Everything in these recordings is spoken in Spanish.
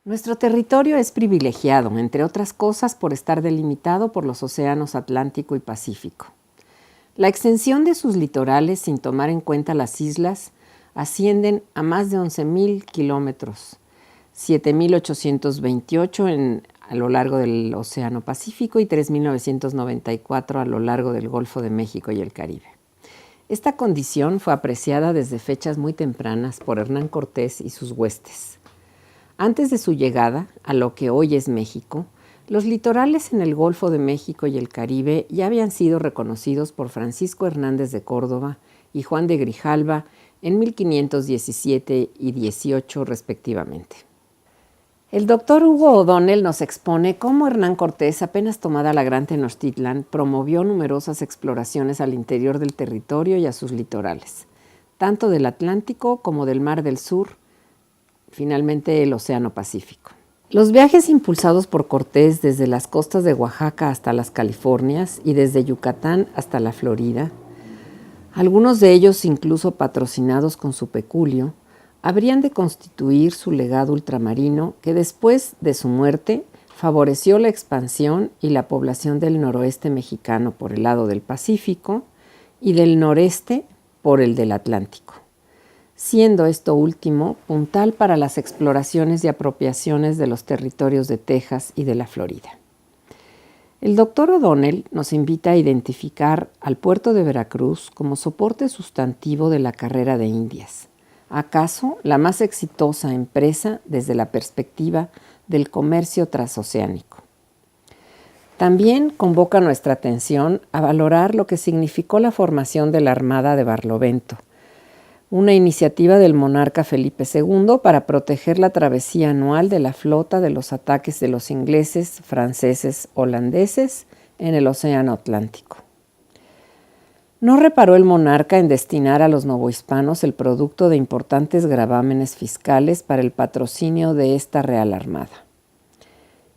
Nuestro territorio es privilegiado, entre otras cosas, por estar delimitado por los océanos Atlántico y Pacífico. La extensión de sus litorales, sin tomar en cuenta las islas, ascienden a más de 11,000 kilómetros, 7,828 a lo largo del Océano Pacífico y 3,994 a lo largo del Golfo de México y el Caribe. Esta condición fue apreciada desde fechas muy tempranas por Hernán Cortés y sus huestes. Antes de su llegada a lo que hoy es México, los litorales en el Golfo de México y el Caribe ya habían sido reconocidos por Francisco Hernández de Córdoba y Juan de Grijalva en 1517 y 18 respectivamente. El doctor Hugo O'Donnell nos expone cómo Hernán Cortés, apenas tomada la Gran Tenochtitlan, promovió numerosas exploraciones al interior del territorio y a sus litorales, tanto del Atlántico como del Mar del Sur, finalmente el Océano Pacífico. Los viajes impulsados por Cortés desde las costas de Oaxaca hasta las Californias y desde Yucatán hasta la Florida, algunos de ellos incluso patrocinados con su peculio, habrían de constituir su legado ultramarino que después de su muerte favoreció la expansión y la población del noroeste mexicano por el lado del Pacífico y del noreste por el del Atlántico, siendo esto último puntal para las exploraciones y apropiaciones de los territorios de Texas y de la Florida. El doctor O'Donnell nos invita a identificar al puerto de Veracruz como soporte sustantivo de la carrera de Indias, acaso la más exitosa empresa desde la perspectiva del comercio transoceánico. También convoca nuestra atención a valorar lo que significó la formación de la Armada de Barlovento, una iniciativa del monarca Felipe II para proteger la travesía anual de la flota de los ataques de los ingleses, franceses, holandeses en el Océano Atlántico. No reparó el monarca en destinar a los novohispanos el producto de importantes gravámenes fiscales para el patrocinio de esta Real Armada.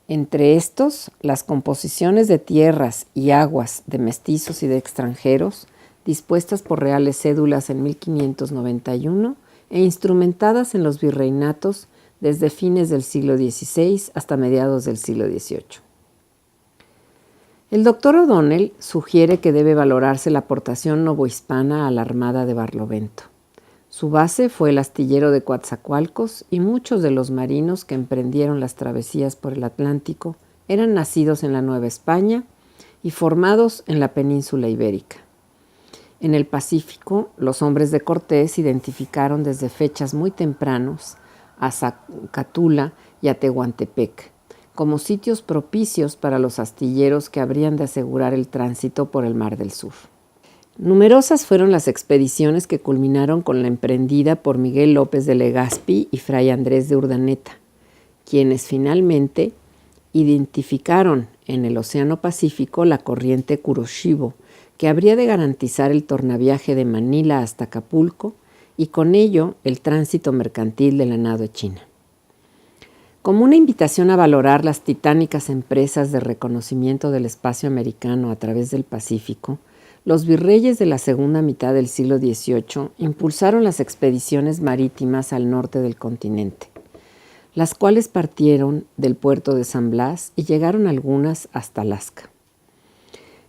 Entre estos, las composiciones de tierras y aguas de mestizos y de extranjeros, dispuestas por reales cédulas en 1591 e instrumentadas en los virreinatos desde fines del siglo XVI hasta mediados del siglo XVIII. El doctor O'Donnell sugiere que debe valorarse la aportación novohispana a la Armada de Barlovento. Su base fue el astillero de Coatzacoalcos y muchos de los marinos que emprendieron las travesías por el Atlántico eran nacidos en la Nueva España y formados en la península ibérica. En el Pacífico, los hombres de Cortés identificaron desde fechas muy tempranos a Zacatula y a Tehuantepec como sitios propicios para los astilleros que habrían de asegurar el tránsito por el Mar del Sur. Numerosas fueron las expediciones que culminaron con la emprendida por Miguel López de Legazpi y Fray Andrés de Urdaneta, quienes finalmente identificaron en el Océano Pacífico la corriente Kuroshibo, que habría de garantizar el tornaviaje de Manila hasta Acapulco y con ello el tránsito mercantil de la nao China. Como una invitación a valorar las titánicas empresas de reconocimiento del espacio americano a través del Pacífico, los virreyes de la segunda mitad del siglo XVIII impulsaron las expediciones marítimas al norte del continente, las cuales partieron del puerto de San Blas y llegaron algunas hasta Alaska.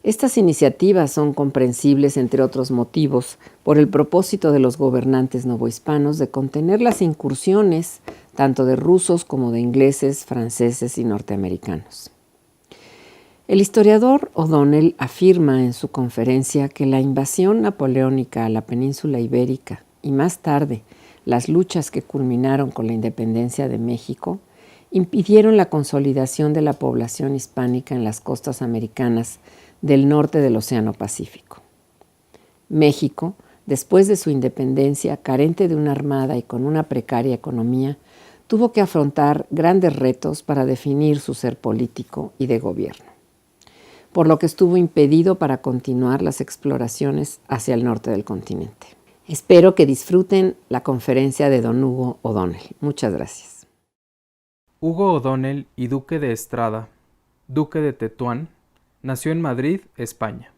Estas iniciativas son comprensibles, entre otros motivos, por el propósito de los gobernantes novohispanos de contener las incursiones tanto de rusos como de ingleses, franceses y norteamericanos. El historiador O'Donnell afirma en su conferencia que la invasión napoleónica a la península ibérica y más tarde las luchas que culminaron con la independencia de México impidieron la consolidación de la población hispánica en las costas americanas del norte del Océano Pacífico. México, después de su independencia, carente de una armada y con una precaria economía, tuvo que afrontar grandes retos para definir su ser político y de gobierno, por lo que estuvo impedido para continuar las exploraciones hacia el norte del continente. Espero que disfruten la conferencia de don Hugo O'Donnell. Muchas gracias. Hugo O'Donnell y Duque de Estrada, duque de Tetuán, nació en Madrid, España.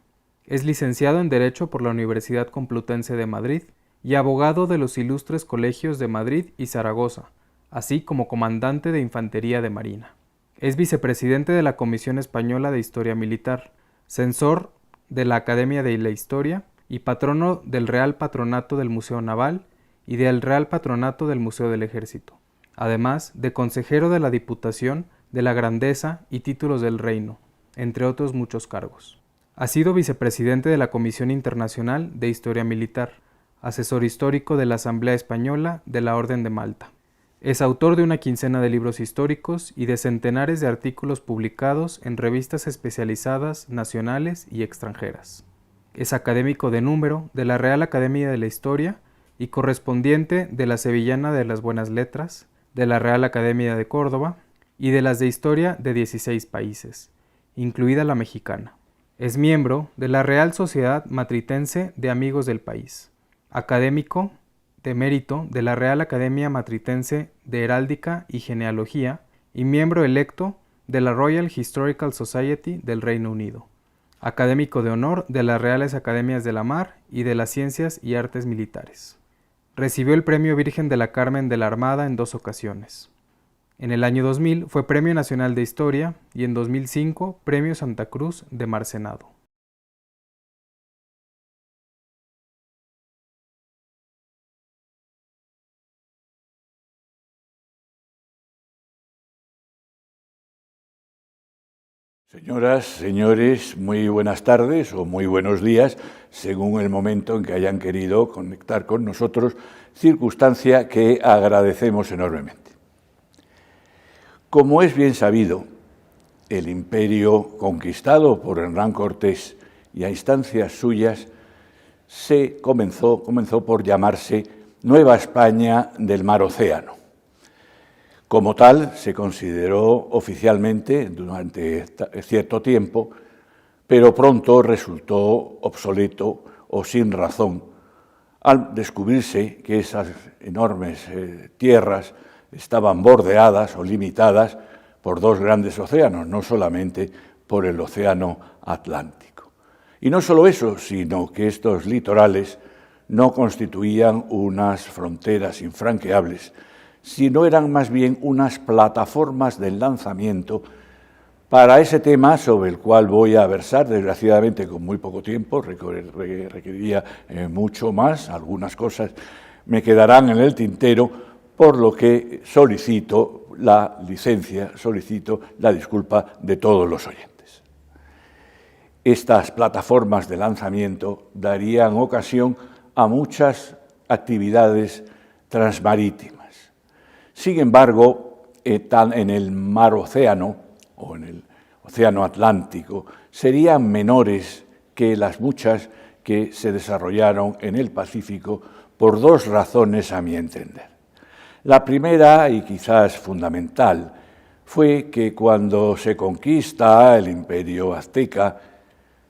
Es licenciado en Derecho por la Universidad Complutense de Madrid y abogado de los ilustres colegios de Madrid y Zaragoza, así como comandante de Infantería de Marina. Es vicepresidente de la Comisión Española de Historia Militar, censor de la Academia de la Historia y patrono del Real Patronato del Museo Naval y del Real Patronato del Museo del Ejército, además de consejero de la Diputación de la Grandeza y Títulos del Reino, entre otros muchos cargos. Ha sido vicepresidente de la Comisión Internacional de Historia Militar, asesor histórico de la Asamblea Española de la Orden de Malta. Es autor de una quincena de libros históricos y de centenares de artículos publicados en revistas especializadas nacionales y extranjeras. Es académico de número de la Real Academia de la Historia y correspondiente de la Sevillana de las Buenas Letras, de la Real Academia de Córdoba y de las de Historia de 16 países, incluida la mexicana. Es miembro de la Real Sociedad Matritense de Amigos del País, académico de mérito de la Real Academia Matritense de Heráldica y Genealogía y miembro electo de la Royal Historical Society del Reino Unido, académico de honor de las Reales Academias de la Mar y de las Ciencias y Artes Militares. Recibió el Premio Virgen de la Carmen de la Armada en 2 ocasiones. En el año 2000 fue Premio Nacional de Historia y en 2005 Premio Santa Cruz de Marcenado. Señoras, señores, muy buenas tardes o muy buenos días, según el momento en que hayan querido conectar con nosotros, circunstancia que agradecemos enormemente. Como es bien sabido, el imperio conquistado por Hernán Cortés y a instancias suyas comenzó por llamarse Nueva España del Mar Océano. Como tal, se consideró oficialmente durante cierto tiempo, pero pronto resultó obsoleto o sin razón al descubrirse que esas enormes tierras estaban bordeadas o limitadas por 2 grandes océanos, no solamente por el océano Atlántico. Y no solo eso, sino que estos litorales no constituían unas fronteras infranqueables, sino eran más bien unas plataformas de lanzamiento para ese tema sobre el cual voy a versar, desgraciadamente con muy poco tiempo, requeriría mucho más, algunas cosas me quedarán en el tintero, por lo que solicito la disculpa de todos los oyentes. Estas plataformas de lanzamiento darían ocasión a muchas actividades transmarítimas. Sin embargo, en el mar Océano o en el Océano Atlántico serían menores que las muchas que se desarrollaron en el Pacífico por 2 razones a mi entender. La primera, y quizás fundamental, fue que cuando se conquista el Imperio Azteca,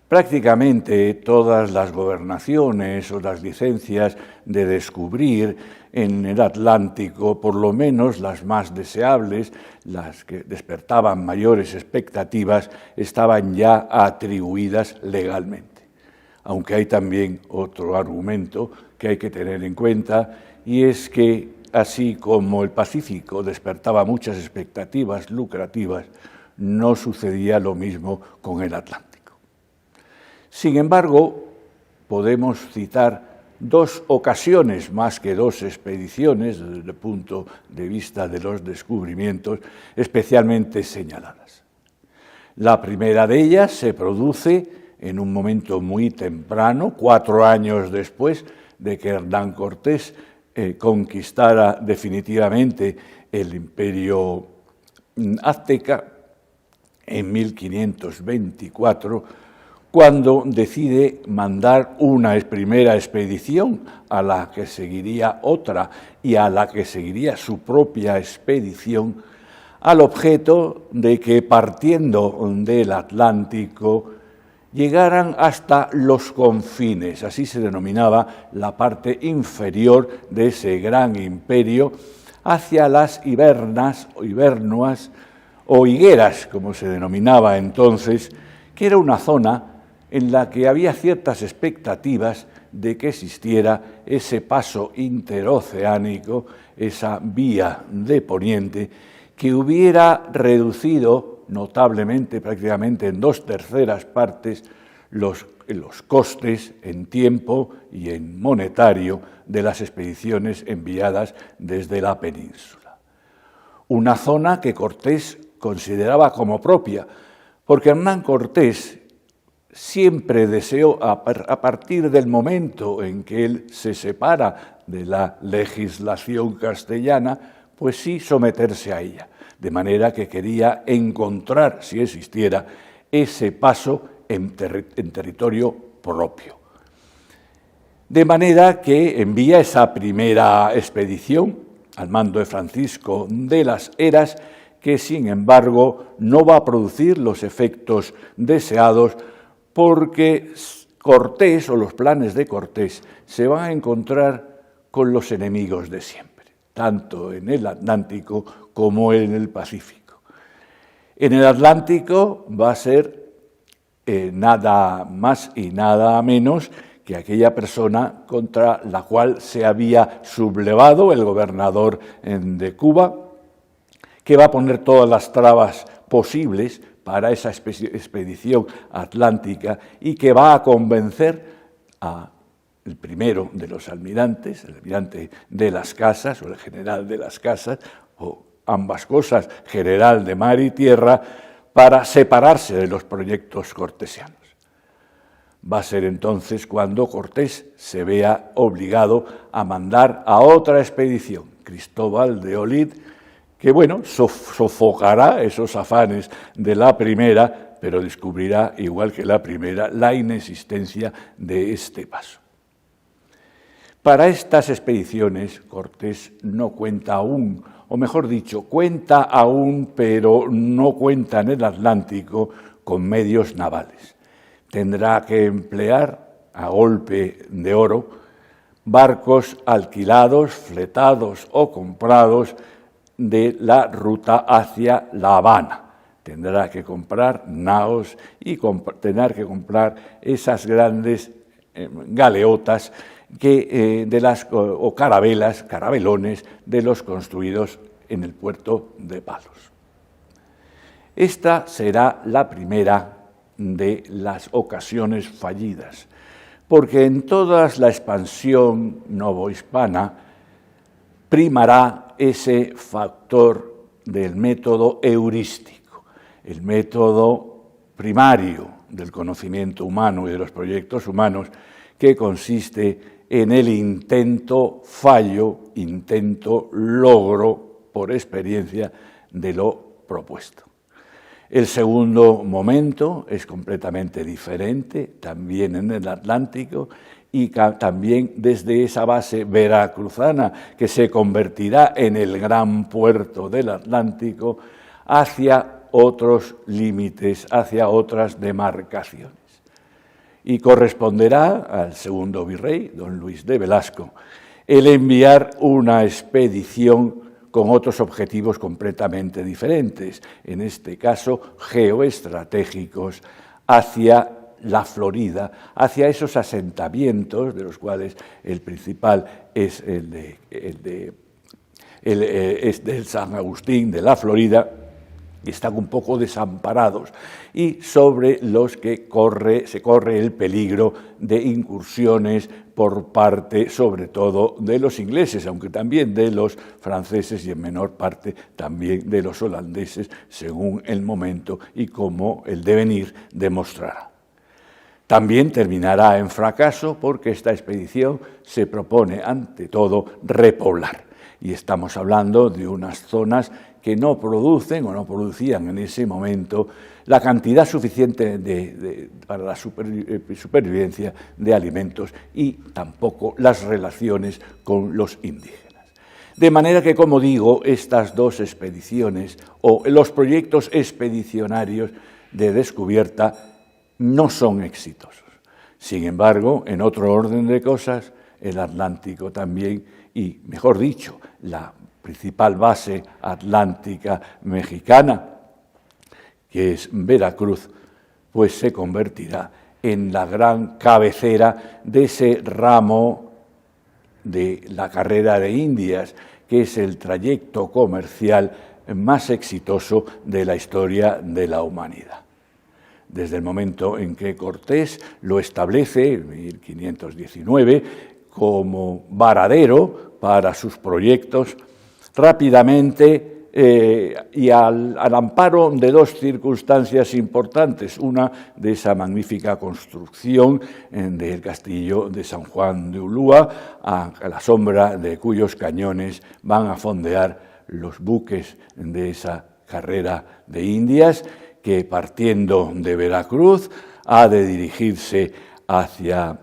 prácticamente todas las gobernaciones o las licencias de descubrir en el Atlántico, por lo menos las más deseables, las que despertaban mayores expectativas, estaban ya atribuidas legalmente. Aunque hay también otro argumento que hay que tener en cuenta, y es que así como el Pacífico despertaba muchas expectativas lucrativas, no sucedía lo mismo con el Atlántico. Sin embargo, podemos citar 2 ocasiones más que 2 expediciones desde el punto de vista de los descubrimientos especialmente señaladas. La primera de ellas se produce en un momento muy temprano, 4 años después de que Hernán Cortés conquistara definitivamente el imperio azteca en 1524, cuando decide mandar una primera expedición a la que seguiría otra y a la que seguiría su propia expedición, al objeto de que partiendo del Atlántico llegaran hasta los confines, así se denominaba la parte inferior de ese gran imperio, hacia las hibernuas o higueras, como se denominaba entonces, que era una zona en la que había ciertas expectativas de que existiera ese paso interoceánico, esa vía de poniente, que hubiera reducido notablemente, prácticamente en 2/3 partes, los costes en tiempo y en monetario de las expediciones enviadas desde la península. Una zona que Cortés consideraba como propia, porque Hernán Cortés siempre deseó, a partir del momento en que él se separa de la legislación castellana, pues sí someterse a ella, de manera que quería encontrar, si existiera, ese paso en territorio propio. De manera que envía esa primera expedición al mando de Francisco de las Heras, que sin embargo no va a producir los efectos deseados, porque Cortés o los planes de Cortés se van a encontrar con los enemigos de siempre, tanto en el Atlántico como en el Pacífico. En el Atlántico va a ser nada más y nada menos que aquella persona contra la cual se había sublevado el gobernador de Cuba, que va a poner todas las trabas posibles para esa expedición atlántica y que va a convencer al primero de los almirantes, el almirante de las Casas o el general de las Casas, o ambas cosas, general de mar y tierra, para separarse de los proyectos cortesianos. Va a ser entonces cuando Cortés se vea obligado a mandar a otra expedición, Cristóbal de Olid, que sofocará esos afanes de la primera, pero descubrirá, igual que la primera, la inexistencia de este paso. Para estas expediciones Cortés no cuenta aún, o mejor dicho, cuenta aún, pero no cuenta en el Atlántico con medios navales. Tendrá que emplear, a golpe de oro, barcos alquilados, fletados o comprados de la ruta hacia La Habana. Tendrá que comprar naos y tendrá que comprar esas grandes galeotas o carabelones de los construidos en el puerto de Palos. Esta será la primera de las ocasiones fallidas, porque en toda la expansión novohispana primará ese factor del método heurístico, el método primario del conocimiento humano y de los proyectos humanos, que consiste en el intento-fallo, intento-logro por experiencia de lo propuesto. El segundo momento es completamente diferente, también en el Atlántico, y también desde esa base veracruzana, que se convertirá en el gran puerto del Atlántico, hacia otros límites, hacia otras demarcaciones. Y corresponderá al segundo virrey, don Luis de Velasco, el enviar una expedición con otros objetivos completamente diferentes, en este caso geoestratégicos, hacia la Florida, hacia esos asentamientos, de los cuales el principal es el del San Agustín de la Florida, que están un poco desamparados y sobre los que se corre el peligro de incursiones por parte, sobre todo, de los ingleses, aunque también de los franceses y en menor parte también de los holandeses, según el momento y como el devenir demostrará. También terminará en fracaso porque esta expedición se propone, ante todo, repoblar. Y estamos hablando de unas zonas que no producen o no producían en ese momento la cantidad suficiente para la supervivencia de alimentos y tampoco las relaciones con los indígenas. De manera que, como digo, estas dos expediciones o los proyectos expedicionarios de descubierta no son exitosos. Sin embargo, en otro orden de cosas, el Atlántico también, y mejor dicho, la principal base atlántica mexicana, que es Veracruz, pues se convertirá en la gran cabecera de ese ramo de la carrera de Indias, que es el trayecto comercial más exitoso de la historia de la humanidad. Desde el momento en que Cortés lo establece, en 1519, como varadero para sus proyectos, rápidamente y al amparo de dos circunstancias importantes. Una, de esa magnífica construcción del castillo de San Juan de Ulúa, a la sombra de cuyos cañones van a fondear los buques de esa carrera de Indias, que partiendo de Veracruz ha de dirigirse hacia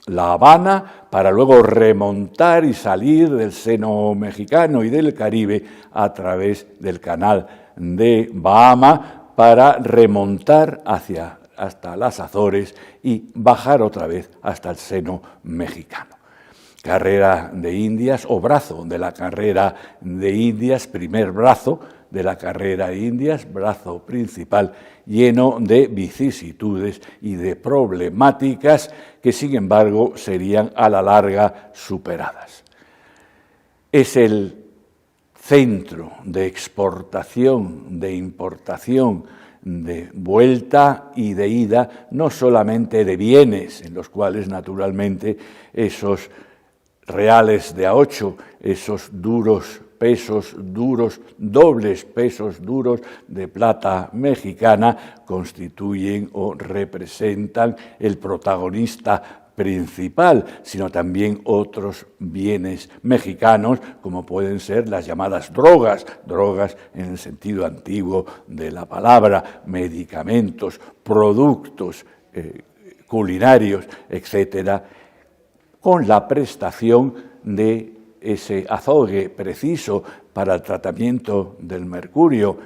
La Habana para luego remontar y salir del seno mexicano y del Caribe a través del canal de Bahama para remontar hasta las Azores y bajar otra vez hasta el seno mexicano. Carrera de Indias o brazo de la carrera de Indias, primer brazo de la carrera de Indias, brazo principal lleno de vicisitudes y de problemáticas que, sin embargo, serían a la larga superadas. Es el centro de exportación, de importación, de vuelta y de ida, no solamente de bienes, en los cuales naturalmente esos reales de a8, esos duros pesos duros, dobles pesos duros de plata mexicana, constituyen o representan el protagonista principal, sino también otros bienes mexicanos, como pueden ser las llamadas drogas en el sentido antiguo de la palabra, medicamentos, productos culinarios, etcétera, con la prestación de ese azogue preciso para el tratamiento del mercurio,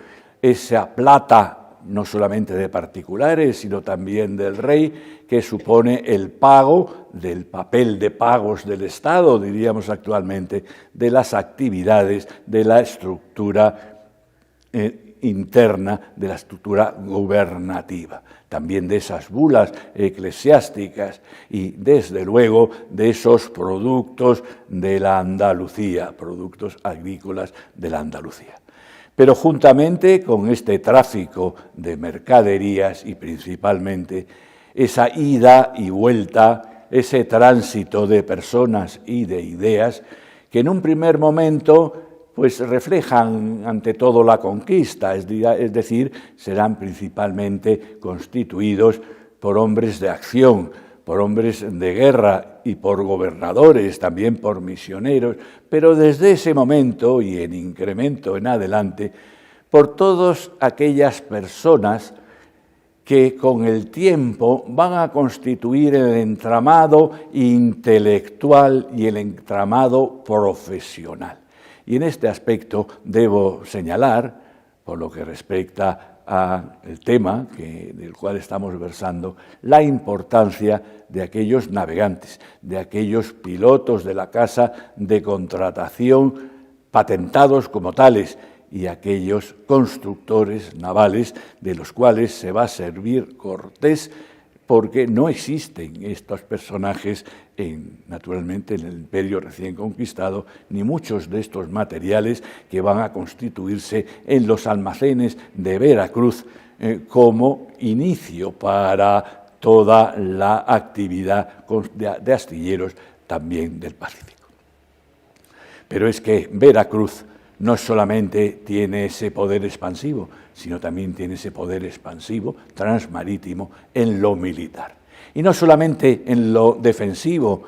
esa plata no solamente de particulares, sino también del rey, que supone el pago del papel de pagos del Estado, diríamos actualmente, de las actividades de la estructura interna, de la estructura gubernativa, también de esas bulas eclesiásticas y, desde luego, de esos productos de la Andalucía, productos agrícolas de la Andalucía. Pero juntamente con este tráfico de mercaderías y principalmente esa ida y vuelta, ese tránsito de personas y de ideas que en un primer momento pues reflejan ante todo la conquista, es decir, serán principalmente constituidos por hombres de acción, por hombres de guerra y por gobernadores, también por misioneros, pero desde ese momento y en incremento en adelante, por todas aquellas personas que con el tiempo van a constituir el entramado intelectual y el entramado profesional. Y en este aspecto debo señalar, por lo que respecta al tema del cual estamos versando, la importancia de aquellos navegantes, de aquellos pilotos de la casa de contratación patentados como tales y aquellos constructores navales de los cuales se va a servir Cortés, porque no existen estos personajes naturalmente en el imperio recién conquistado, ni muchos de estos materiales que van a constituirse en los almacenes de Veracruz como inicio para toda la actividad de astilleros también del Pacífico. Pero es que Veracruz no solamente tiene ese poder expansivo, sino también tiene ese poder expansivo transmarítimo en lo militar. Y no solamente en lo defensivo,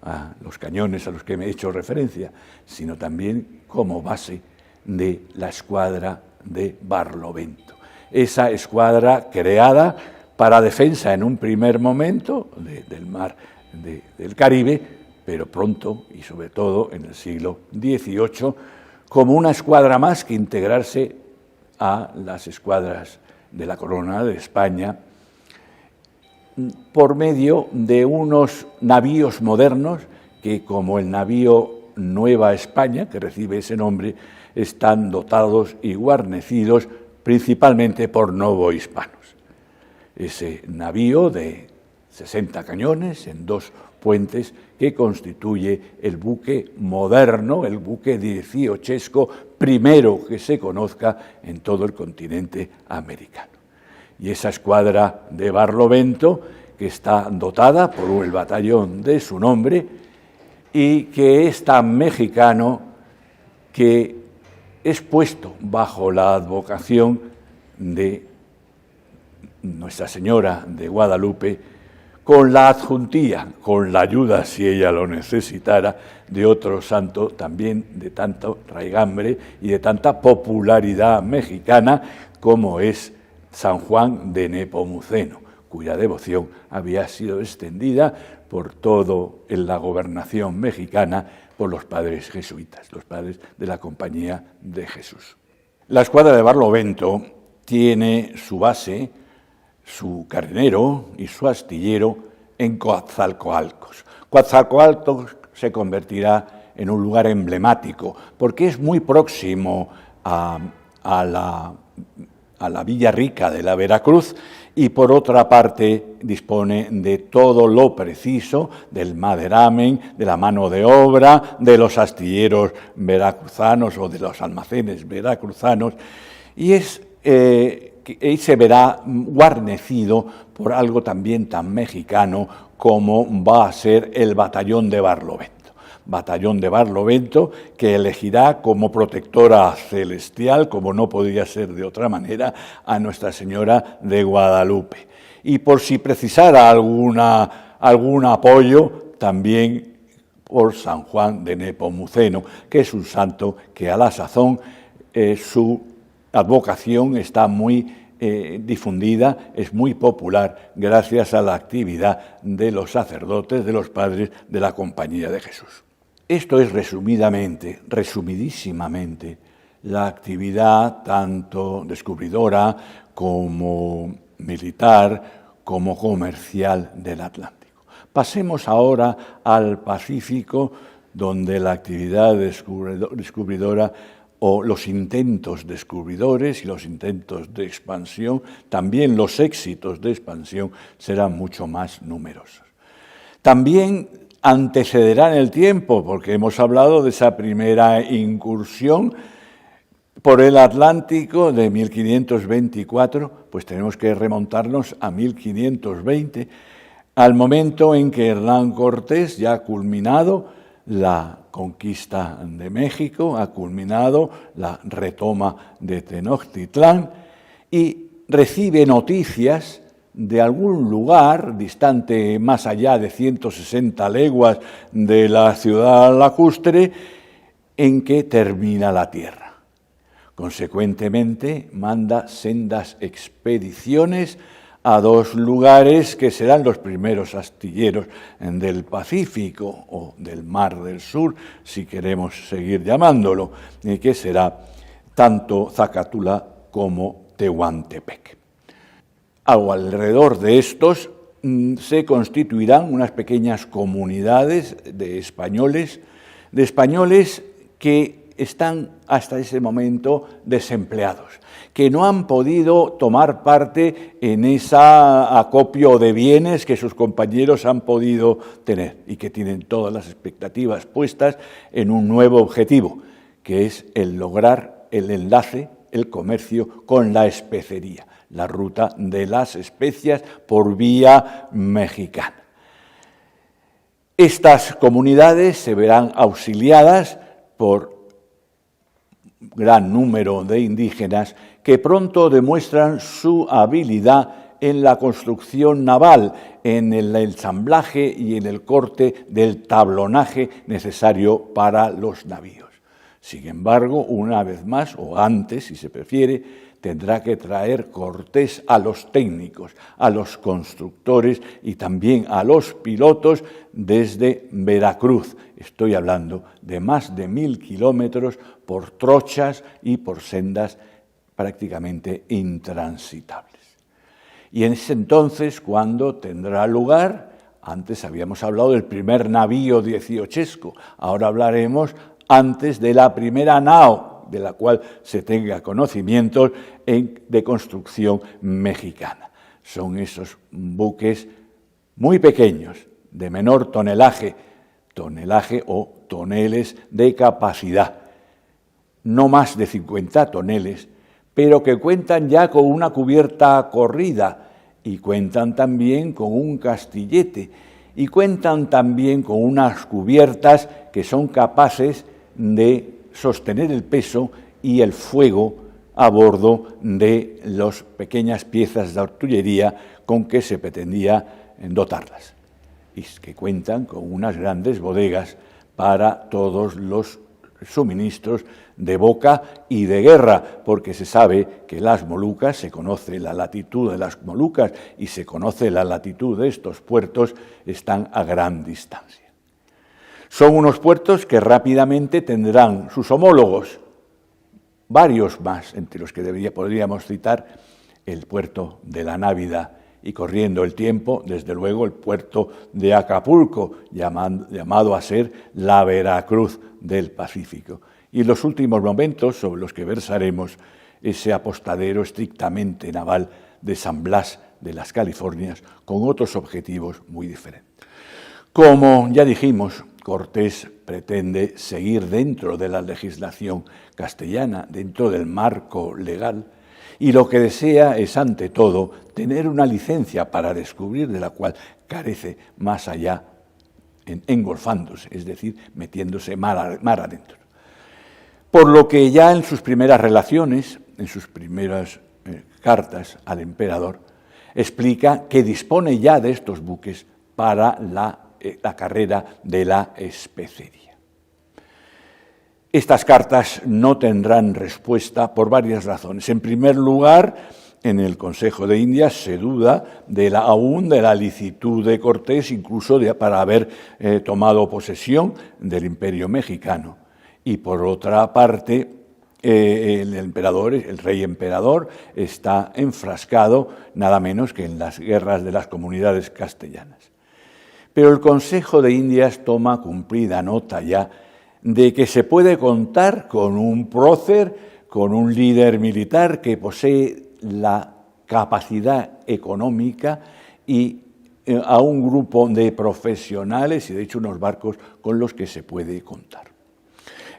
a los cañones a los que me he hecho referencia, sino también como base de la escuadra de Barlovento. Esa escuadra creada para defensa en un primer momento del mar del Caribe, pero pronto y sobre todo en el siglo XVIII, como una escuadra más que integrarse a las escuadras de la Corona de España por medio de unos navíos modernos que, como el navío Nueva España, que recibe ese nombre, están dotados y guarnecidos principalmente por novohispanos. Ese navío de 60 cañones en 2 puentes, que constituye el buque moderno, el buque dieciochesco primero que se conozca en todo el continente americano. Y esa escuadra de Barlovento, que está dotada por el batallón de su nombre y que es tan mexicano que es puesto bajo la advocación de Nuestra Señora de Guadalupe, con la adjuntía, con la ayuda, si ella lo necesitara, de otro santo también de tanto raigambre y de tanta popularidad mexicana como es San Juan de Nepomuceno, cuya devoción había sido extendida por todo en la gobernación mexicana por los padres jesuitas, los padres de la Compañía de Jesús. La escuadra de Barlovento tiene su base, su carenero y su astillero en Coatzacoalcos. Coatzacoalcos se convertirá en un lugar emblemático porque es muy próximo a la Villa Rica de la Veracruz y por otra parte dispone de todo lo preciso del maderamen, de la mano de obra, de los astilleros veracruzanos o de los almacenes veracruzanos y se verá guarnecido por algo también tan mexicano como va a ser el batallón de Barlovento. Batallón de Barlovento, que elegirá como protectora celestial, como no podía ser de otra manera, a Nuestra Señora de Guadalupe. Y por si precisara algún apoyo, también por San Juan de Nepomuceno, que es un santo que a la sazón su advocación está muy difundida, es muy popular gracias a la actividad de los sacerdotes, de los padres de la Compañía de Jesús. Esto es resumidísimamente, la actividad tanto descubridora como militar, como comercial del Atlántico. Pasemos ahora al Pacífico, donde la actividad descubridora o los intentos descubridores y los intentos de expansión, también los éxitos de expansión, serán mucho más numerosos. También antecederá en el tiempo, porque hemos hablado de esa primera incursión por el Atlántico de 1524, pues tenemos que remontarnos a 1520, al momento en que Hernán Cortés, ya ha culminado la conquista de México, ha culminado la retoma de Tenochtitlán y recibe noticias de algún lugar distante más allá de 160 leguas de la ciudad lacustre en que termina la tierra. Consecuentemente, manda sendas expediciones a 2 lugares que serán los primeros astilleros del Pacífico o del Mar del Sur, si queremos seguir llamándolo, que será tanto Zacatula como Tehuantepec. Alrededor de estos se constituirán unas pequeñas comunidades de españoles que están hasta ese momento desempleados, que no han podido tomar parte en ese acopio de bienes que sus compañeros han podido tener y que tienen todas las expectativas puestas en un nuevo objetivo, que es el lograr el enlace, el comercio con la especería, la ruta de las especias por vía mexicana. Estas comunidades se verán auxiliadas por gran número de indígenas que pronto demuestran su habilidad en la construcción naval, en el ensamblaje y en el corte del tablonaje necesario para los navíos. Sin embargo, una vez más, o antes, si se prefiere, tendrá que traer Cortés a los técnicos, a los constructores y también a los pilotos desde Veracruz. Estoy hablando de más de 1000 kilómetros por trochas y por sendas prácticamente intransitables. Y en ese entonces, cuando tendrá lugar, antes habíamos hablado del primer navío dieciochesco, ahora hablaremos antes de la primera nao, de la cual se tenga conocimiento de construcción mexicana. Son esos buques muy pequeños, de menor tonelaje o toneles de capacidad, no más de 50 toneles, pero que cuentan ya con una cubierta corrida y cuentan también con un castillete y cuentan también con unas cubiertas que son capaces de sostener el peso y el fuego a bordo de las pequeñas piezas de artillería con que se pretendía dotarlas, y que cuentan con unas grandes bodegas para todos los suministros de boca y de guerra, porque se sabe que las Molucas, se conoce la latitud de las Molucas y se conoce la latitud de estos puertos, están a gran distancia. Son unos puertos que rápidamente tendrán sus homólogos, varios más, entre los que podríamos citar el puerto de la Návida y, corriendo el tiempo, desde luego el puerto de Acapulco, llamado a ser la Veracruz del Pacífico. Y en los últimos momentos, sobre los que versaremos, ese apostadero estrictamente naval de San Blas de las Californias, con otros objetivos muy diferentes. Como ya dijimos, Cortés pretende seguir dentro de la legislación castellana, dentro del marco legal, y lo que desea es, ante todo, tener una licencia para descubrir, de la cual carece más allá, engolfándose, es decir, metiéndose mar adentro. Por lo que ya en sus primeras relaciones, en sus primeras cartas al emperador, explica que dispone ya de estos buques para la carrera de la especería. Estas cartas no tendrán respuesta por varias razones. En primer lugar, en el Consejo de Indias se duda aún de la licitud de Cortés, incluso para haber tomado posesión del Imperio mexicano. Y por otra parte, el rey emperador, está enfrascado nada menos que en las guerras de las comunidades castellanas. Pero el Consejo de Indias toma cumplida nota ya de que se puede contar con un prócer, con un líder militar que posee la capacidad económica y a un grupo de profesionales y, de hecho, unos barcos con los que se puede contar.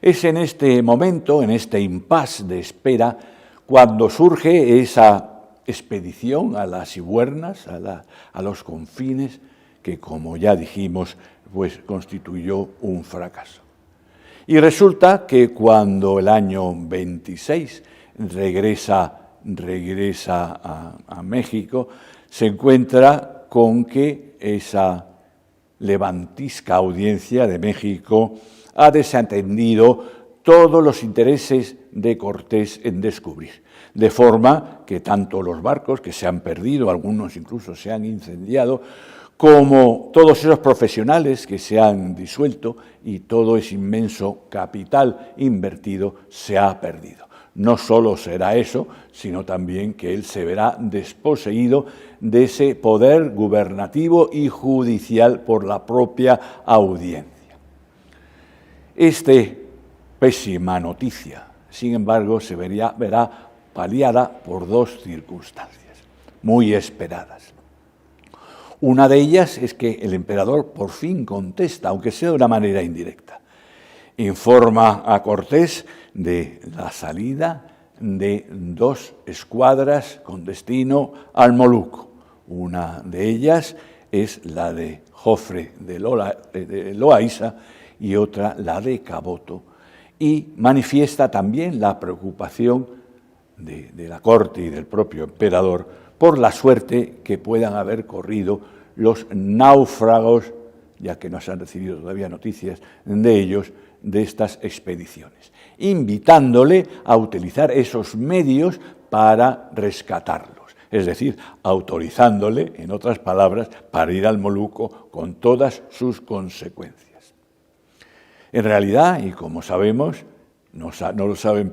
Es en este momento, en este impasse de espera, cuando surge esa expedición a las Sibuernas, a los confines, que, como ya dijimos, pues constituyó un fracaso. Y resulta que cuando el año 26 regresa a México, se encuentra con que esa levantisca audiencia de México ha desatendido todos los intereses de Cortés en descubrir, de forma que tanto los barcos, que se han perdido, algunos incluso se han incendiado, como todos esos profesionales que se han disuelto y todo ese inmenso capital invertido se ha perdido. No solo será eso, sino también que él se verá desposeído de ese poder gubernativo y judicial por la propia audiencia. Esta pésima noticia, sin embargo, se verá paliada por dos circunstancias muy esperadas. Una de ellas es que el emperador por fin contesta, aunque sea de una manera indirecta. Informa a Cortés de la salida de 2 escuadras con destino al Moluco. Una de ellas es la de Jofre de Loaiza y otra la de Caboto. Y manifiesta también la preocupación de la corte y del propio emperador por la suerte que puedan haber corrido los náufragos, ya que no se han recibido todavía noticias de ellos, de estas expediciones, invitándole a utilizar esos medios para rescatarlos, es decir, autorizándole, en otras palabras, para ir al Moluco con todas sus consecuencias. En realidad, y como sabemos, no lo sabe el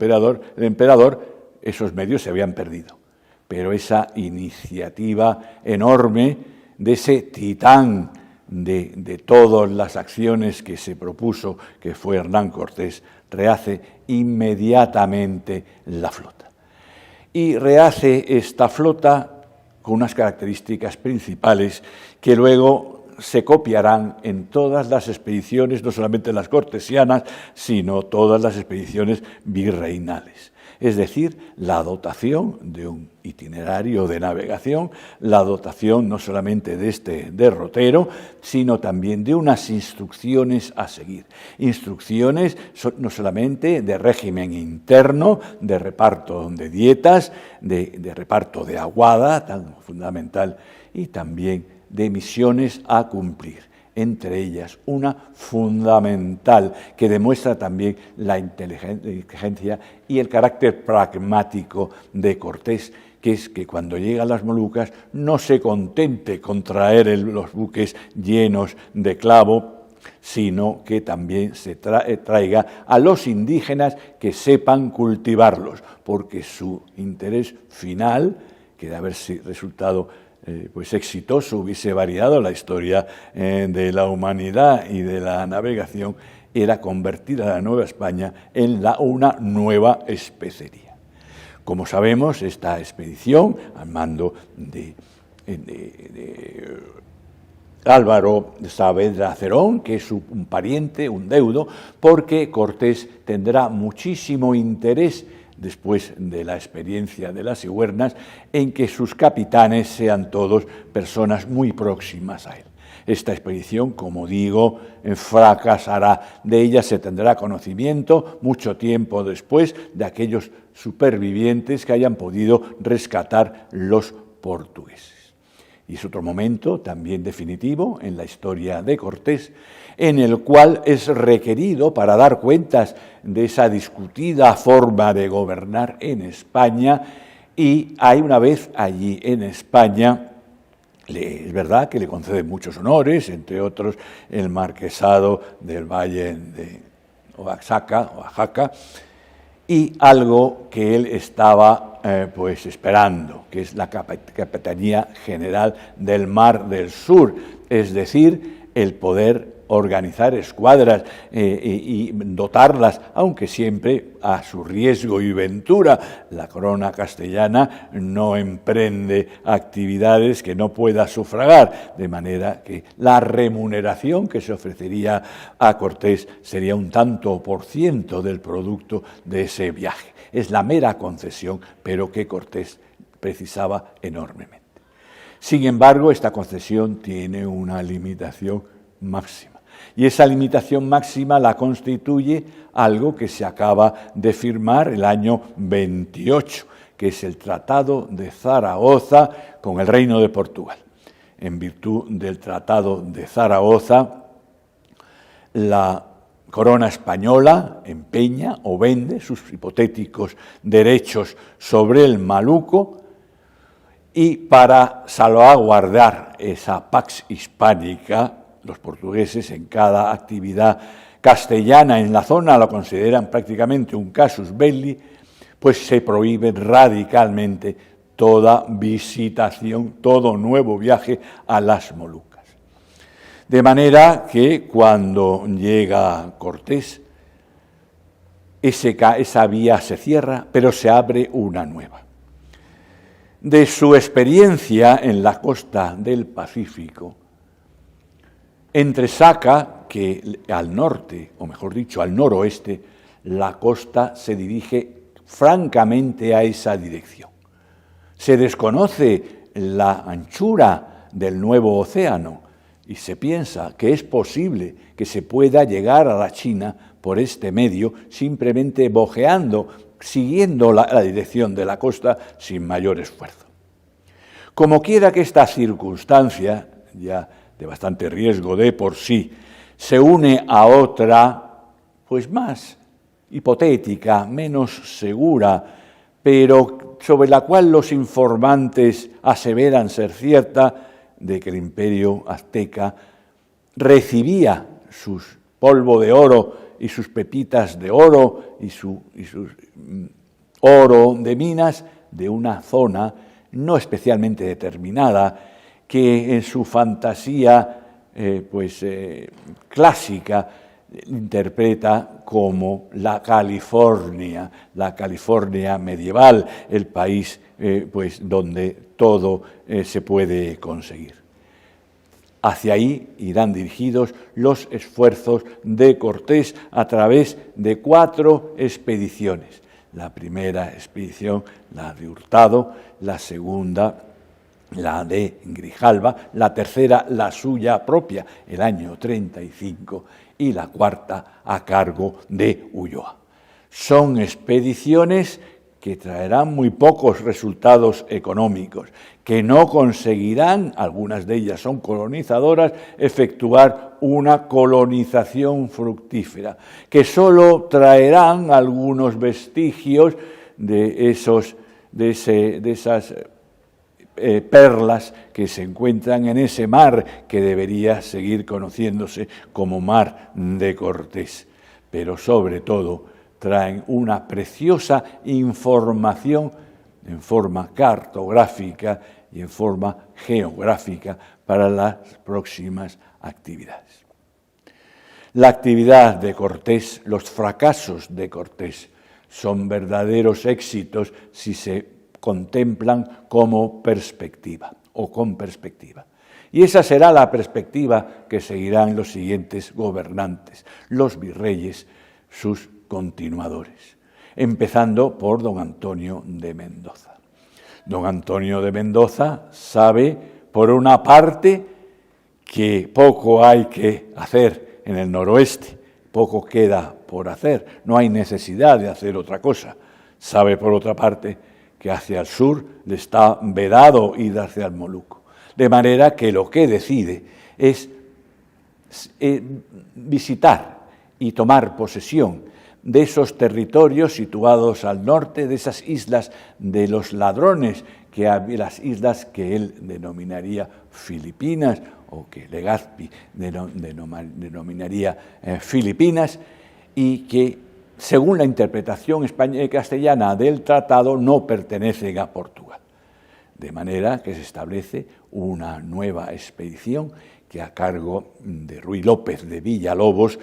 emperador, esos medios se habían perdido. Pero esa iniciativa enorme de ese titán de todas las acciones que se propuso, que fue Hernán Cortés, rehace inmediatamente la flota. Y rehace esta flota con unas características principales que luego se copiarán en todas las expediciones, no solamente las cortesianas, sino todas las expediciones virreinales. Es decir, la dotación de un itinerario de navegación, la dotación no solamente de este derrotero, sino también de unas instrucciones a seguir. Instrucciones no solamente de régimen interno, de reparto de dietas, de reparto de aguada, tan fundamental, y también de misiones a cumplir. Entre ellas una fundamental que demuestra también la inteligencia y el carácter pragmático de Cortés, que es que cuando llega a las Molucas no se contente con traer los buques llenos de clavo, sino que también se traiga a los indígenas que sepan cultivarlos, porque su interés final, que de haber resultado pues exitoso, hubiese variado la historia de la humanidad y de la navegación, era convertir a la Nueva España en una nueva especería. Como sabemos, esta expedición, al mando de Álvaro Saavedra Cerón, que es un pariente, un deudo, porque Cortés tendrá muchísimo interés después de la experiencia de las Sigüernas, en que sus capitanes sean todos personas muy próximas a él. Esta expedición, como digo, fracasará. De ella se tendrá conocimiento mucho tiempo después de aquellos supervivientes que hayan podido rescatar los portugueses. Y es otro momento también definitivo en la historia de Cortés, en el cual es requerido para dar cuentas de esa discutida forma de gobernar en España, y hay una vez allí en España, es verdad que le concede muchos honores, entre otros el marquesado del Valle de Oaxaca, y algo que él estaba pues esperando, que es la Capitanía General del Mar del Sur, es decir, el poder organizar escuadras y dotarlas, aunque siempre a su riesgo y ventura. La corona castellana no emprende actividades que no pueda sufragar, de manera que la remuneración que se ofrecería a Cortés sería un tanto por ciento del producto de ese viaje. Es la mera concesión, pero que Cortés precisaba enormemente. Sin embargo, esta concesión tiene una limitación máxima. Y esa limitación máxima la constituye algo que se acaba de firmar el año 28, que es el Tratado de Zaragoza con el Reino de Portugal. En virtud del Tratado de Zaragoza, la corona española empeña o vende sus hipotéticos derechos sobre el Maluco, y para salvaguardar esa Pax Hispánica, los portugueses en cada actividad castellana en la zona lo consideran prácticamente un casus belli, pues se prohíbe radicalmente toda visitación, todo nuevo viaje a las Molucas. De manera que cuando llega Cortés, esa vía se cierra, pero se abre una nueva. De su experiencia en la costa del Pacífico, entresaca que al norte, o mejor dicho, al noroeste, la costa se dirige francamente a esa dirección. Se desconoce la anchura del nuevo océano y se piensa que es posible que se pueda llegar a la China por este medio, simplemente bojeando, siguiendo la dirección de la costa sin mayor esfuerzo. Como quiera que esta circunstancia, ya de bastante riesgo de por sí, se une a otra, pues más hipotética, menos segura, pero sobre la cual los informantes aseveran ser cierta, de que el imperio azteca recibía sus polvo de oro y sus pepitas de oro y su oro de minas de una zona no especialmente determinada, que en su fantasía clásica interpreta como la California medieval, el país pues donde todo se puede conseguir. Hacia ahí irán dirigidos los esfuerzos de Cortés a través de 4 expediciones. La primera expedición, la de Hurtado, la segunda, la de Grijalva, la tercera, la suya propia, el año 35, y la cuarta a cargo de Ulloa. Son expediciones que traerán muy pocos resultados económicos, que no conseguirán, algunas de ellas son colonizadoras, efectuar una colonización fructífera, que solo traerán algunos vestigios de esas perlas que se encuentran en ese mar que debería seguir conociéndose como Mar de Cortés, pero sobre todo traen una preciosa información en forma cartográfica y en forma geográfica para las próximas actividades. La actividad de Cortés, los fracasos de Cortés, son verdaderos éxitos si se contemplan como perspectiva o con perspectiva. Y esa será la perspectiva que seguirán los siguientes gobernantes, los virreyes, sus continuadores, empezando por don Antonio de Mendoza. Don Antonio de Mendoza sabe, por una parte, que poco hay que hacer en el noroeste, poco queda por hacer, no hay necesidad de hacer otra cosa. Sabe, por otra parte, que hacia el sur le está vedado ir hacia el Moluco, de manera que lo que decide es visitar y tomar posesión de esos territorios situados al norte, de esas islas de los ladrones, las islas que él denominaría Filipinas, o que Legazpi denominaría Filipinas, y que, según la interpretación castellana del tratado, no pertenecen a Portugal. De manera que se establece una nueva expedición que, a cargo de Ruy López de Villalobos,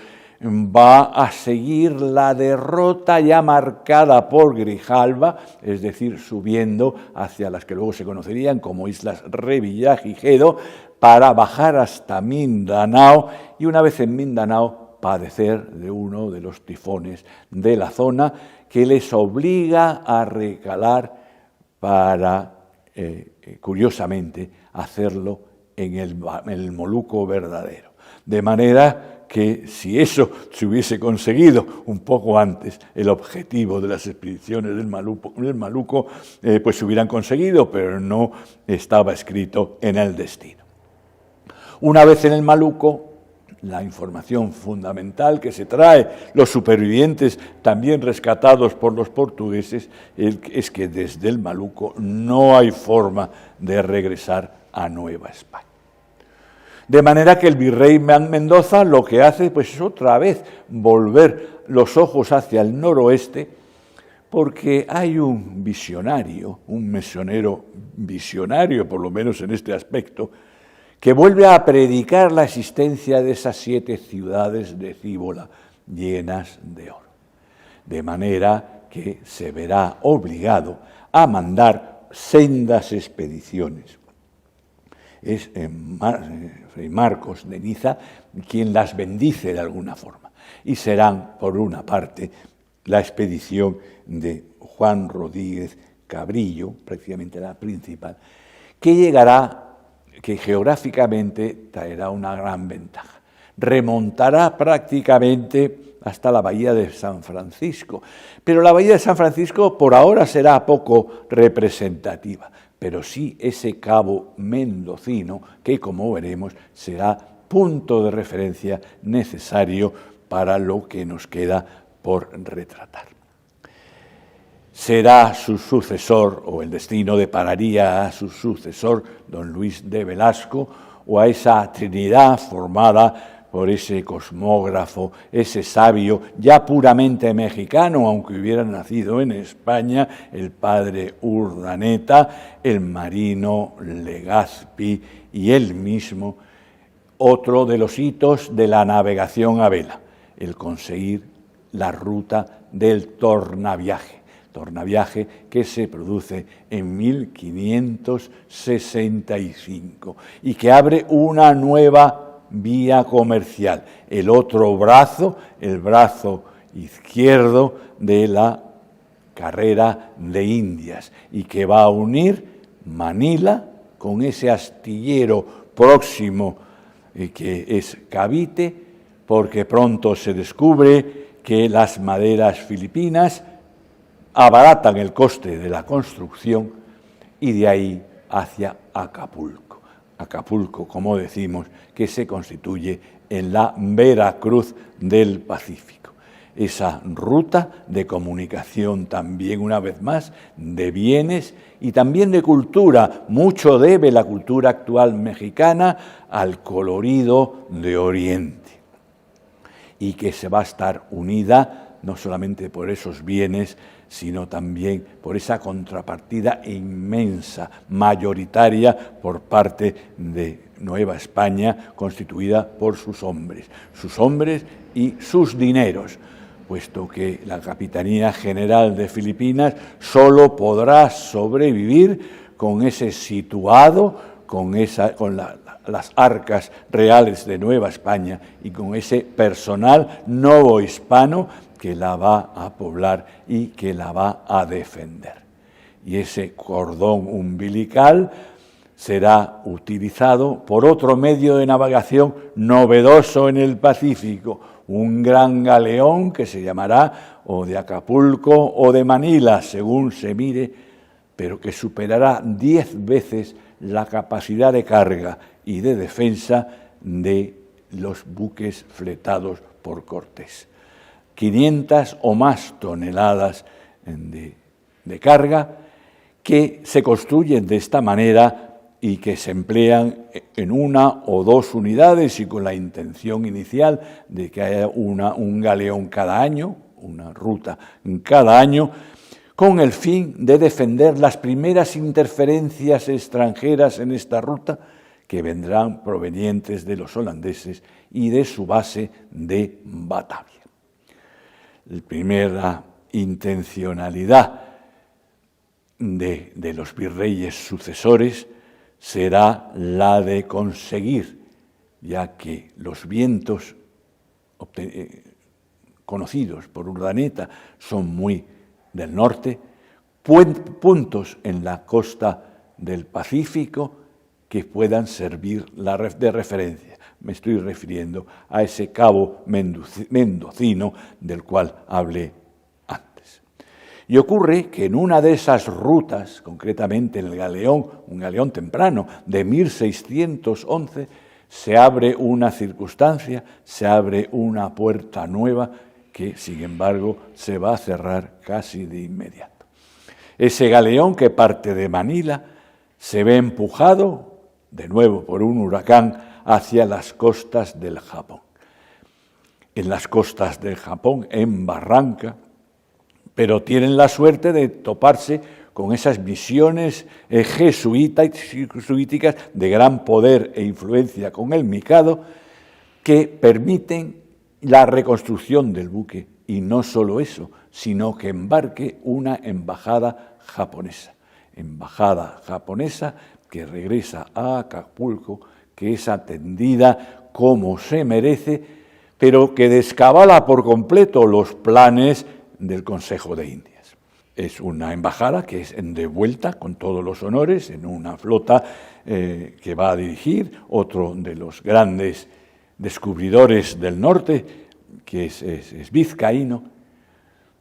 va a seguir la derrota ya marcada por Grijalva, es decir, subiendo hacia las que luego se conocerían como Islas Revillagigedo, para bajar hasta Mindanao y, una vez en Mindanao, padecer de uno de los tifones de la zona que les obliga a recalar para, curiosamente, hacerlo en el Moluco verdadero. De manera que, si eso se hubiese conseguido un poco antes, el objetivo de las expediciones del Maluco, pues se hubieran conseguido, pero no estaba escrito en el destino. Una vez en el Maluco, la información fundamental que se trae, los supervivientes también rescatados por los portugueses, es que desde el Maluco no hay forma de regresar a Nueva España. De manera que el virrey Mendoza lo que hace pues es otra vez volver los ojos hacia el noroeste, porque hay un visionario, un mesonero visionario, por lo menos en este aspecto, que vuelve a predicar la existencia de esas 7 ciudades de Cíbola llenas de oro. De manera que se verá obligado a mandar sendas expediciones. Es Fray Marcos de Niza quien las bendice de alguna forma. Y serán, por una parte, la expedición de Juan Rodríguez Cabrillo, prácticamente la principal, que geográficamente traerá una gran ventaja. Remontará prácticamente hasta la bahía de San Francisco, pero la bahía de San Francisco por ahora será poco representativa, pero sí ese cabo mendocino que, como veremos, será punto de referencia necesario para lo que nos queda por retratar. Será su sucesor, o el destino depararía a su sucesor, don Luis de Velasco, o a esa trinidad formada por ese cosmógrafo, ese sabio ya puramente mexicano, aunque hubiera nacido en España, el padre Urdaneta, el marino Legazpi y él mismo, otro de los hitos de la navegación a vela. el conseguir la ruta del tornaviaje que se produce en 1565 y que abre una nueva vía comercial, el otro brazo, el brazo izquierdo de la carrera de Indias, y que va a unir Manila con ese astillero próximo que es Cavite, porque pronto se descubre que las maderas filipinas abaratan el coste de la construcción, y de ahí hacia Acapulco. Acapulco, como decimos, que se constituye en la Veracruz del Pacífico. Esa ruta de comunicación también, una vez más, de bienes y también de cultura. Mucho debe la cultura actual mexicana al colorido de Oriente, y que se va a estar unida no solamente por esos bienes, sino también por esa contrapartida inmensa, mayoritaria, por parte de Nueva España, constituida por sus hombres y sus dineros, puesto que la Capitanía General de Filipinas solo podrá sobrevivir con ese situado, con las arcas reales de Nueva España y con ese personal novohispano que la va a poblar y que la va a defender. Y ese cordón umbilical será utilizado por otro medio de navegación novedoso en el Pacífico, un gran galeón que se llamará o de Acapulco o de Manila, según se mire, pero que superará 10 veces la capacidad de carga y de defensa de los buques fletados por Cortés. 500 o más toneladas de carga que se construyen de esta manera y que se emplean en una o dos unidades, y con la intención inicial de que haya un galeón cada año, una ruta cada año, con el fin de defender las primeras interferencias extranjeras en esta ruta, que vendrán provenientes de los holandeses y de su base de Batavia. La primera intencionalidad de los virreyes sucesores será la de conseguir, ya que los vientos conocidos por Urdaneta son muy del norte, puntos en la costa del Pacífico que puedan servir de referencia. Me estoy refiriendo a ese cabo mendocino del cual hablé antes. Y ocurre que en una de esas rutas, concretamente en el galeón, un galeón temprano de 1611, se abre una circunstancia, se abre una puerta nueva que, sin embargo, se va a cerrar casi de inmediato. Ese galeón, que parte de Manila, se ve empujado de nuevo por un huracán hacia las costas del Japón. En las costas del Japón, en Barranca, pero tienen la suerte de toparse con esas misiones jesuíticas de gran poder e influencia con el Mikado, que permiten la reconstrucción del buque, y no solo eso, sino que embarque una embajada japonesa que regresa a Acapulco, que es atendida como se merece, pero que descabala por completo los planes del Consejo de Indias. Es una embajada que es de vuelta con todos los honores en una flota que va a dirigir otro de los grandes descubridores del norte, que es vizcaíno,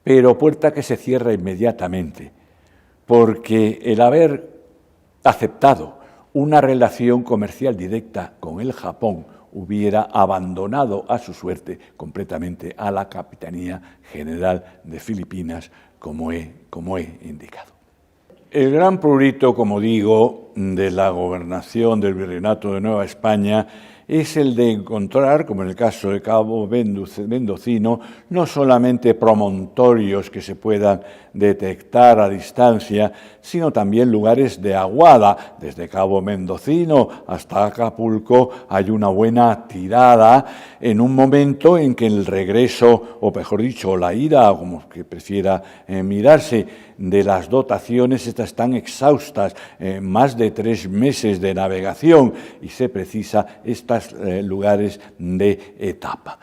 pero puerta que se cierra inmediatamente, porque el haber aceptado una relación comercial directa con el Japón hubiera abandonado a su suerte completamente a la Capitanía General de Filipinas, como he indicado. El gran prurito, como digo, de la gobernación del Virreinato de Nueva España es el de encontrar, como en el caso de Cabo Mendocino, no solamente promontorios que se puedan detectar a distancia, sino también lugares de aguada. Desde Cabo Mendocino hasta Acapulco hay una buena tirada en un momento en que el regreso, o mejor dicho, la ida, como que prefiera mirarse, de las dotaciones, estas están exhaustas, más de 3 meses de navegación, y se precisa estos lugares de etapa.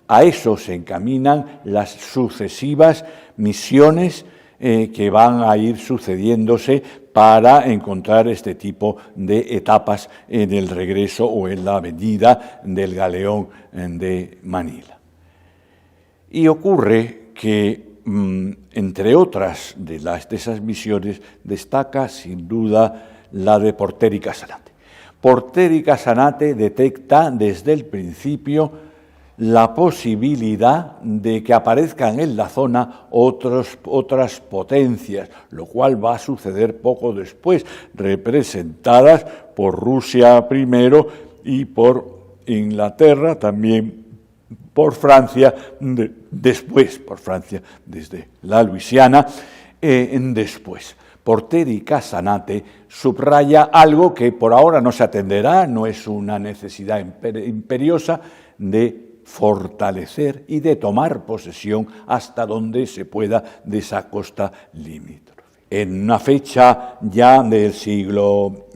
A eso se encaminan las sucesivas misiones que van a ir sucediéndose para encontrar este tipo de etapas en el regreso o en la venida del galeón de Manila. Y ocurre que entre otras de esas misiones, destaca sin duda la de Porter y Casanate. Porter y Casanate detecta desde el principio la posibilidad de que aparezcan en la zona otras potencias, lo cual va a suceder poco después, representadas por Rusia primero y por Inglaterra, también por Francia, después por Francia, desde la Luisiana, después. Porter y Casanate subraya algo que por ahora no se atenderá, no es una necesidad imperiosa, de fortalecer y de tomar posesión hasta donde se pueda de esa costa limítrofe. En una fecha ya del siglo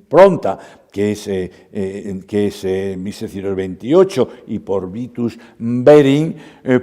pronta, que es 1628, y por Vitus Bering,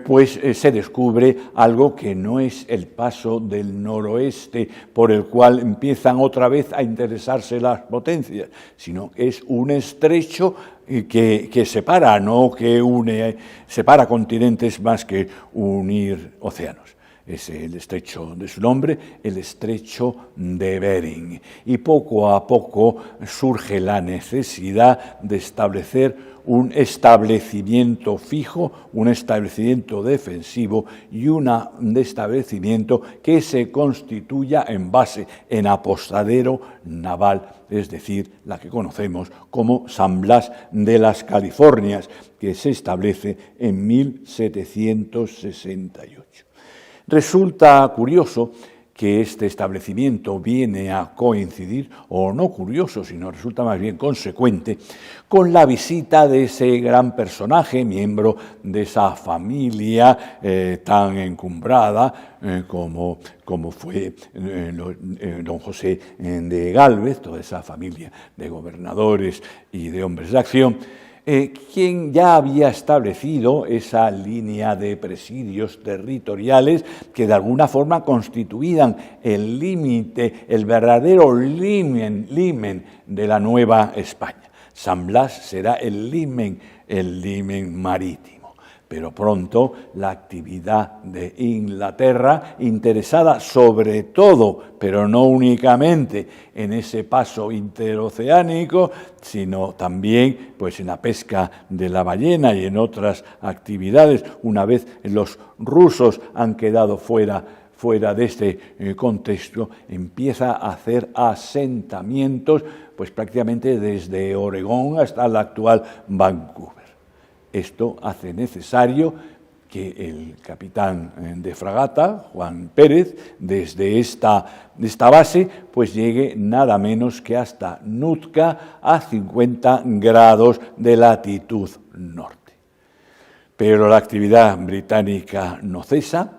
pues se descubre algo que no es el paso del noroeste por el cual empiezan otra vez a interesarse las potencias, sino que es un estrecho que separa, no que separa continentes más que unir océanos. Es el estrecho de su nombre, el estrecho de Bering. Y poco a poco surge la necesidad de establecer un establecimiento fijo, un establecimiento defensivo y un establecimiento que se constituya en apostadero naval, es decir, la que conocemos como San Blas de las Californias, que se establece en 1768. Resulta curioso que este establecimiento viene a coincidir, o no curioso, sino resulta más bien consecuente, con la visita de ese gran personaje, miembro de esa familia tan encumbrada como fue don José de Gálvez, toda esa familia de gobernadores y de hombres de acción, quien ya había establecido esa línea de presidios territoriales que de alguna forma constituían el límite, el verdadero limen de la Nueva España. San Blas será el limen marítimo. Pero pronto la actividad de Inglaterra, interesada sobre todo, pero no únicamente, en ese paso interoceánico, sino también pues, en la pesca de la ballena y en otras actividades, una vez los rusos han quedado fuera de este contexto, empieza a hacer asentamientos pues, prácticamente desde Oregón hasta la actual Vancouver. Esto hace necesario que el capitán de fragata, Juan Pérez, desde esta base, pues llegue nada menos que hasta Nootka, a 50 grados de latitud norte. Pero la actividad británica no cesa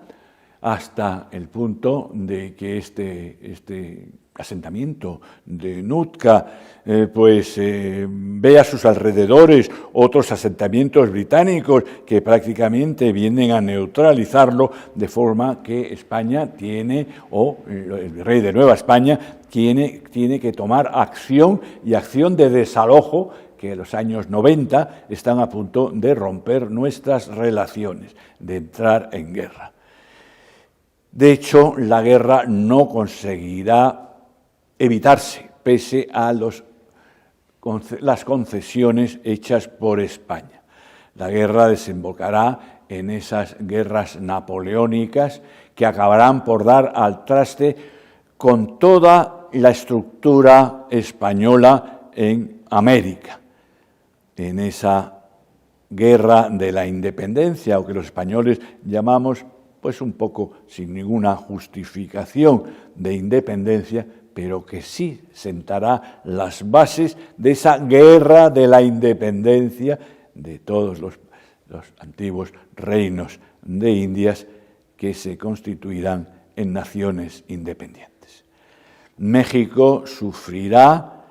hasta el punto de que este asentamiento de Nootka ve a sus alrededores otros asentamientos británicos que prácticamente vienen a neutralizarlo, de forma que España tiene, o el rey de Nueva España tiene que tomar acción de desalojo, que en los años 90 están a punto de romper nuestras relaciones, de entrar en guerra. De hecho, la guerra no conseguirá evitarse, pese a las concesiones hechas por España. La guerra desembocará en esas guerras napoleónicas que acabarán por dar al traste con toda la estructura española en América, en esa guerra de la independencia, o que los españoles llamamos, pues un poco sin ninguna justificación de independencia, pero que sí sentará las bases de esa guerra de la independencia de todos los antiguos reinos de Indias que se constituirán en naciones independientes. México sufrirá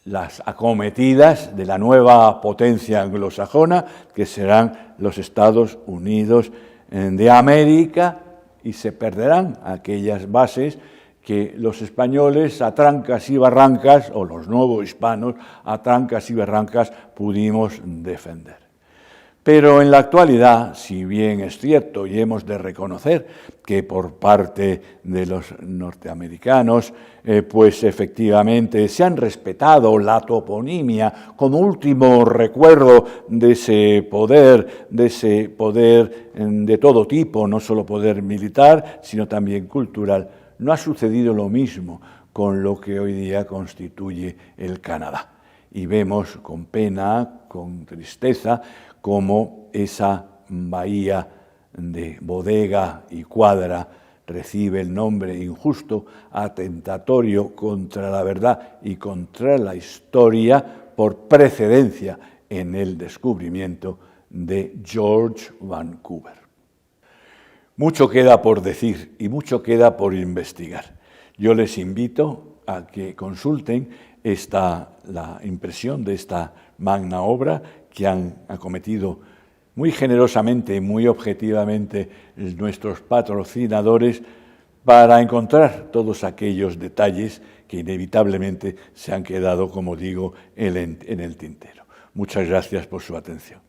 las acometidas de la nueva potencia anglosajona, que serán los Estados Unidos de América, y se perderán aquellas bases que los españoles a trancas y barrancas, o los nuevos hispanos a trancas y barrancas, pudimos defender. Pero en la actualidad, si bien es cierto y hemos de reconocer que por parte de los norteamericanos, pues efectivamente se han respetado la toponimia como último recuerdo de ese poder de todo tipo, no solo poder militar, sino también cultural, no ha sucedido lo mismo con lo que hoy día constituye el Canadá. Y vemos con pena, con tristeza, cómo esa bahía de Bodega y Cuadra recibe el nombre injusto, atentatorio contra la verdad y contra la historia por precedencia en el descubrimiento de George Vancouver. Mucho queda por decir y mucho queda por investigar. Yo les invito a que consulten la impresión de esta magna obra que han acometido muy generosamente y muy objetivamente nuestros patrocinadores para encontrar todos aquellos detalles que inevitablemente se han quedado, como digo, en el tintero. Muchas gracias por su atención.